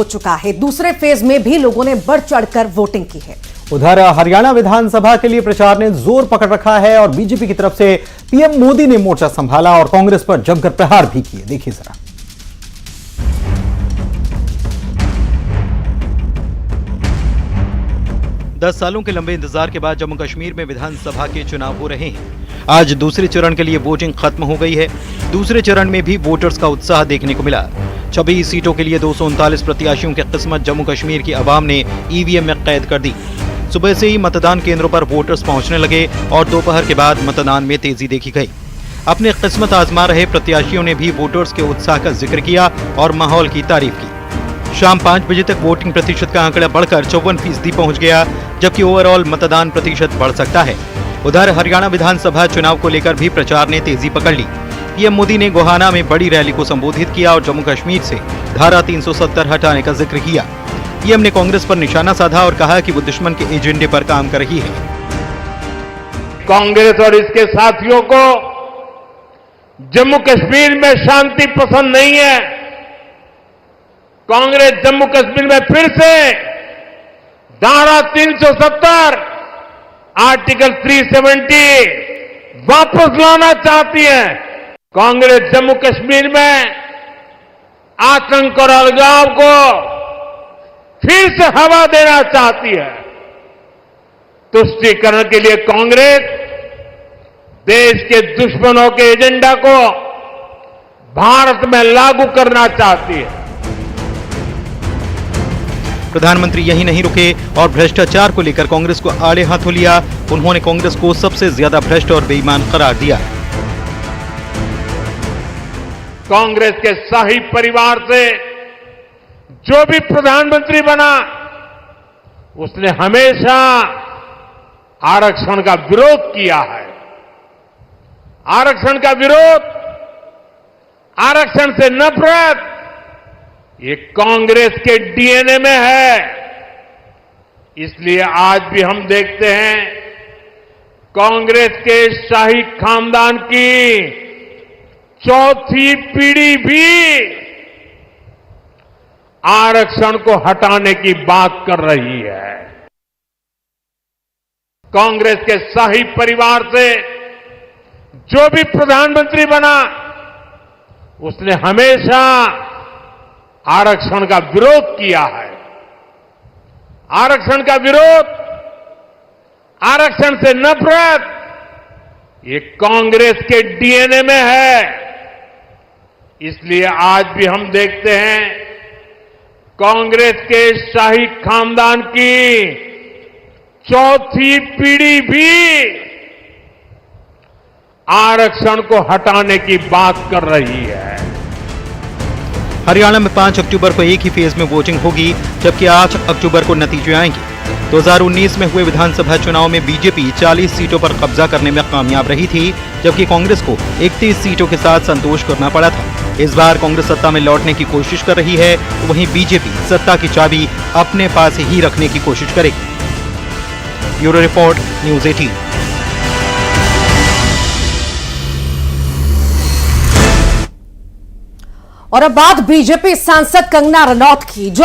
हो चुका है। दूसरे फेज में भी लोगों ने बढ़ चढ़कर वोटिंग की है। उधर हरियाणा विधानसभा के लिए प्रचार ने जोर पकड़ रखा है और बीजेपी की तरफ से पीएम मोदी ने मोर्चा संभाला और कांग्रेस पर जमकर प्रहार भी किए। देखिए जरा। दस सालों के लंबे इंतजार के बाद जम्मू कश्मीर में विधानसभा के चुनाव हो रहे हैं। आज दूसरे चरण के लिए वोटिंग खत्म हो गई है। दूसरे चरण में भी वोटर्स का उत्साह देखने को मिला। 26 सीटों के लिए 239 प्रत्याशियों की किस्मत जम्मू कश्मीर की आवाम ने ईवीएम में कैद कर दी। सुबह से ही मतदान केंद्रों पर वोटर्स पहुंचने लगे और दोपहर के बाद मतदान में तेजी देखी गई। अपनी किस्मत आजमा रहे प्रत्याशियों ने भी वोटर्स के उत्साह का जिक्र किया और माहौल की तारीफ की। शाम 5 बजे तक वोटिंग प्रतिशत का आंकड़ा बढ़कर 54% पहुंच गया, जबकि ओवरऑल मतदान प्रतिशत बढ़ सकता है। उधर हरियाणा विधानसभा चुनाव को लेकर भी प्रचार ने तेजी पकड़ ली। पीएम मोदी ने गोहाना में बड़ी रैली को संबोधित किया और जम्मू कश्मीर से धारा 370 हटाने का जिक्र किया। पीएम ने कांग्रेस पर निशाना साधा और कहा कि वो दुश्मन के एजेंडे पर काम कर रही है। कांग्रेस और इसके साथियों को जम्मू कश्मीर में शांति पसंद नहीं है। कांग्रेस जम्मू कश्मीर में फिर से धारा 370, आर्टिकल 370 वापस लाना चाहती है। कांग्रेस जम्मू कश्मीर में आतंक और अलगाव को फिर से हवा देना चाहती है। तुष्टीकरण के लिए कांग्रेस देश के दुश्मनों के एजेंडा को भारत में लागू करना चाहती है। प्रधानमंत्री यही नहीं रुके और भ्रष्टाचार को लेकर कांग्रेस को आड़े हाथों लिया। उन्होंने कांग्रेस को सबसे ज्यादा भ्रष्ट और बेईमान करार दिया। कांग्रेस के शाही परिवार से जो भी प्रधानमंत्री बना, उसने हमेशा आरक्षण का विरोध किया है। आरक्षण का विरोध, आरक्षण से नफरत, ये कांग्रेस के डीएनए में है। इसलिए आज भी हम देखते हैं कांग्रेस के शाही खानदान की चौथी पीढ़ी भी आरक्षण को हटाने की बात कर रही है। कांग्रेस के शाही परिवार से जो भी प्रधानमंत्री बना, उसने हमेशा आरक्षण का विरोध किया है। आरक्षण का विरोध, आरक्षण से नफरत, ये कांग्रेस के डीएनए में है। इसलिए आज भी हम देखते हैं कांग्रेस के शाही खानदान की चौथी पीढ़ी भी आरक्षण को हटाने की बात कर रही है। हरियाणा में 5 अक्टूबर को एक ही फेज में वोटिंग होगी, जबकि 8 अक्टूबर को नतीजे आएंगे। 2019 में हुए विधानसभा चुनाव में बीजेपी 40 सीटों पर कब्जा करने में कामयाब रही थी, जबकि कांग्रेस को 31 सीटों के साथ संतोष करना पड़ा था। इस बार कांग्रेस सत्ता में लौटने की कोशिश कर रही है, वहीं बीजेपी सत्ता की चाबी अपने पास ही रखने की कोशिश करेगी। Bureau report, news 18। और अब बात बीजेपी सांसद कंगना रनौत की, जो